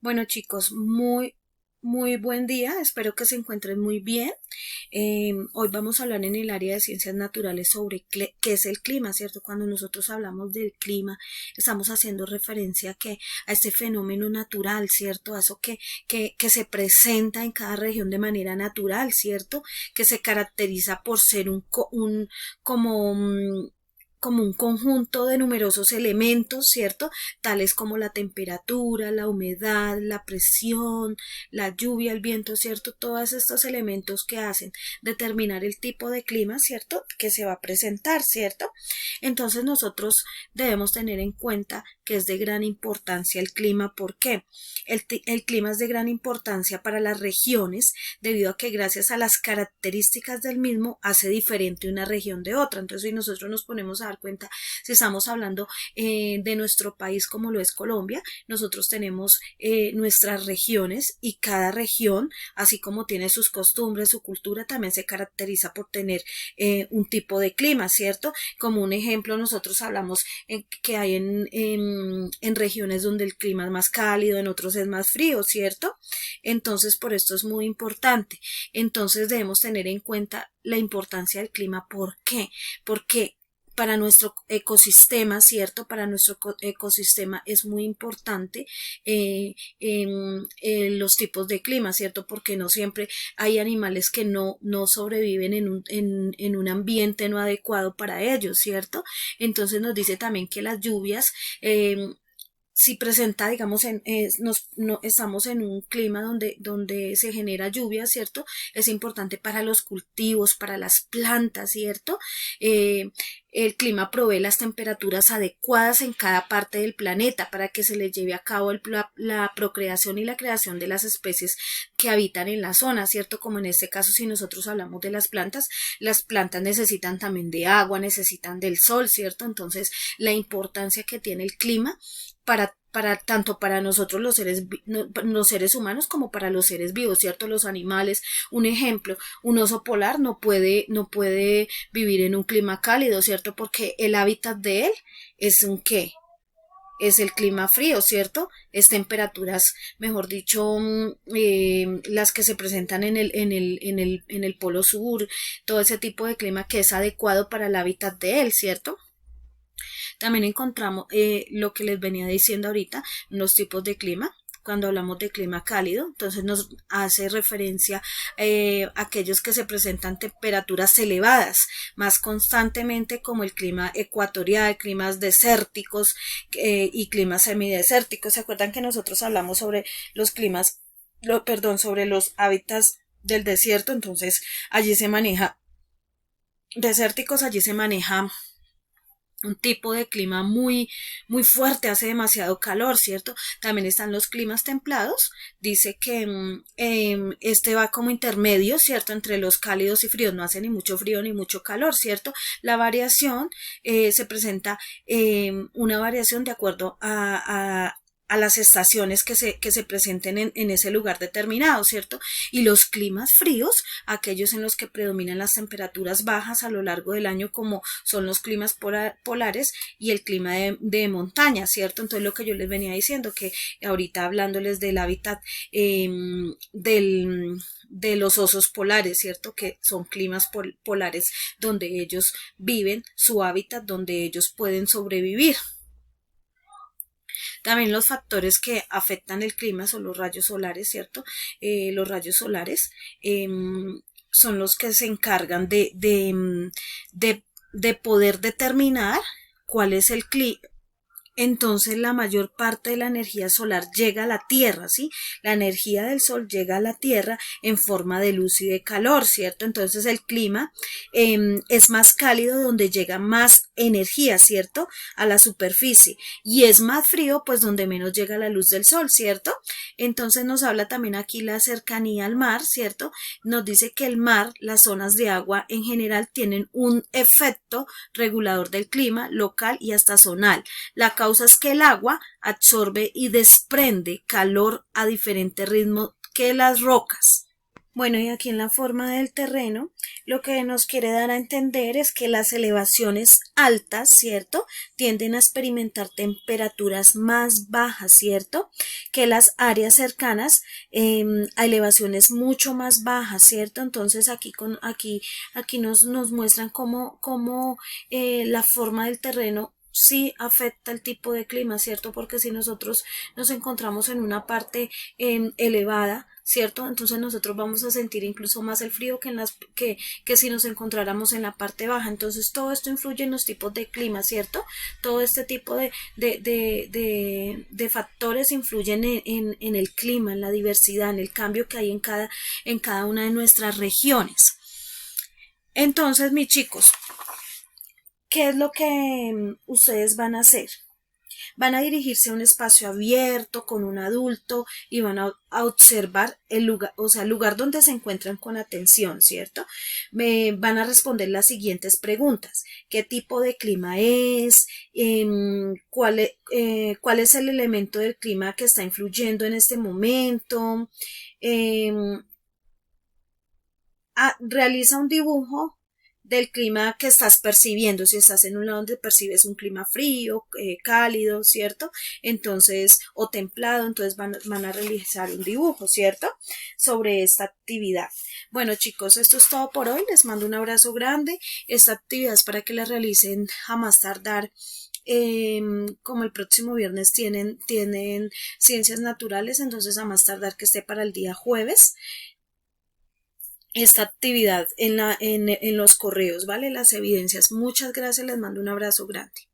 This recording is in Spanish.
Bueno, chicos, muy buen día. Espero que se encuentren muy bien. Hoy vamos a hablar en el área de ciencias naturales sobre qué es el clima, ¿cierto? Cuando nosotros hablamos del clima, estamos haciendo referencia a este fenómeno natural, ¿cierto? A eso que se presenta en cada región de manera natural, ¿cierto? Que se caracteriza por ser como como un conjunto de numerosos elementos, ¿cierto? Tales como la temperatura, la humedad, la presión, la lluvia, el viento, ¿cierto? Todos estos elementos que hacen determinar el tipo de clima, ¿cierto? Que se va a presentar, ¿cierto? Entonces nosotros debemos tener en cuenta que es de gran importancia el clima. ¿Por qué? El clima es de gran importancia para las regiones debido a que gracias a las características del mismo hace diferente una región de otra. Entonces, si nosotros nos ponemos a dar cuenta, si estamos hablando de nuestro país como lo es Colombia, nosotros tenemos nuestras regiones y cada región, así como tiene sus costumbres, su cultura, también se caracteriza por tener un tipo de clima, ¿cierto? Como un ejemplo, nosotros hablamos que hay en regiones donde el clima es más cálido, en otros es más frío, ¿cierto? Entonces, por esto es muy importante. Entonces, debemos tener en cuenta la importancia del clima. ¿Por qué? Porque para nuestro ecosistema, ¿cierto? Para nuestro ecosistema es muy importante los tipos de clima, ¿cierto? Porque no siempre hay animales que no sobreviven en un ambiente no adecuado para ellos, ¿cierto? Entonces nos dice también que las lluvias si presenta, digamos, no, estamos en un clima donde se genera lluvia, ¿cierto? Es importante para los cultivos, para las plantas, ¿cierto? Eh, el clima provee las temperaturas adecuadas en cada parte del planeta para que se le lleve a cabo la procreación y la creación de las especies que habitan en la zona, ¿cierto? Como en este caso, si nosotros hablamos de las plantas necesitan también de agua, necesitan del sol, ¿cierto? Entonces, la importancia que tiene el clima para tanto para nosotros los seres humanos como para los seres vivos, ¿cierto? Los animales. Un ejemplo, un oso polar no puede vivir en un clima cálido, ¿cierto? Porque el hábitat de él es un ¿qué? Es el clima frío, ¿cierto? Es temperaturas, mejor dicho, las que se presentan en el polo sur, todo ese tipo de clima que es adecuado para el hábitat de él, ¿cierto? También encontramos lo que les venía diciendo ahorita, los tipos de clima. Cuando hablamos de clima cálido, entonces nos hace referencia a aquellos que se presentan temperaturas elevadas más constantemente, como el clima ecuatorial, climas desérticos y climas semidesérticos. ¿Se acuerdan que nosotros hablamos sobre los climas, sobre los hábitats del desierto? Entonces allí se maneja desérticos, allí se maneja un tipo de clima muy fuerte, hace demasiado calor, ¿cierto? También están los climas templados, dice que este va como intermedio, ¿cierto? Entre los cálidos y fríos, no hace ni mucho frío ni mucho calor, ¿cierto? La variación se presenta una variación de acuerdo a las estaciones que se presenten en ese lugar determinado, ¿cierto? Y los climas fríos, aquellos en los que predominan las temperaturas bajas a lo largo del año, como son los climas polares y el clima de montaña, ¿cierto? Entonces lo que yo les venía diciendo, que ahorita hablándoles del hábitat de los osos polares, ¿cierto? Que son climas polares donde ellos viven, su hábitat donde ellos pueden sobrevivir. También los factores que afectan el clima son los rayos solares, ¿cierto? Los rayos solares son los que se encargan de poder determinar cuál es el clima. Entonces la mayor parte de la energía solar llega a la Tierra, ¿sí? La energía del Sol llega a la Tierra en forma de luz y de calor, ¿cierto? Entonces el clima es más cálido donde llega más energía, ¿cierto? A la superficie. Y es más frío, pues donde menos llega la luz del Sol, ¿cierto? Entonces nos habla también aquí la cercanía al mar, ¿cierto? Nos dice que el mar, las zonas de agua en general tienen un efecto regulador del clima local y hasta zonal. La causa es que el agua absorbe y desprende calor a diferente ritmo que las rocas. Bueno, y aquí en la forma del terreno, lo que nos quiere dar a entender es que las elevaciones altas, ¿cierto? Tienden a experimentar temperaturas más bajas, ¿cierto? Que las áreas cercanas a elevaciones mucho más bajas, ¿cierto? Entonces aquí nos muestran cómo la forma del terreno sí afecta el tipo de clima, ¿cierto? Porque si nosotros nos encontramos en una parte elevada, ¿cierto? Entonces nosotros vamos a sentir incluso más el frío que si nos encontráramos en la parte baja. Entonces todo esto influye en los tipos de clima, ¿cierto? Todo este tipo de factores influyen en el clima, en la diversidad, en el cambio que hay en cada una de nuestras regiones. Entonces, mis chicos, ¿qué es lo que ustedes van a hacer? Van a dirigirse a un espacio abierto con un adulto y van a observar el lugar, o sea, el lugar donde se encuentran con atención, ¿cierto? Van a responder las siguientes preguntas. ¿Qué tipo de clima es? ¿Cuál es el elemento del clima que está influyendo en este momento? Em, Realiza un dibujo del clima que estás percibiendo. Si estás en un lado donde percibes un clima frío, cálido, ¿cierto? Entonces, o templado, entonces van a realizar un dibujo, ¿cierto? Sobre esta actividad. Bueno, chicos, esto es todo por hoy. Les mando un abrazo grande. Esta actividad es para que la realicen a más tardar. Como el próximo viernes tienen ciencias naturales, entonces a más tardar que esté para el día jueves esta actividad en los correos, ¿vale? Las evidencias. Muchas gracias, les mando un abrazo grande.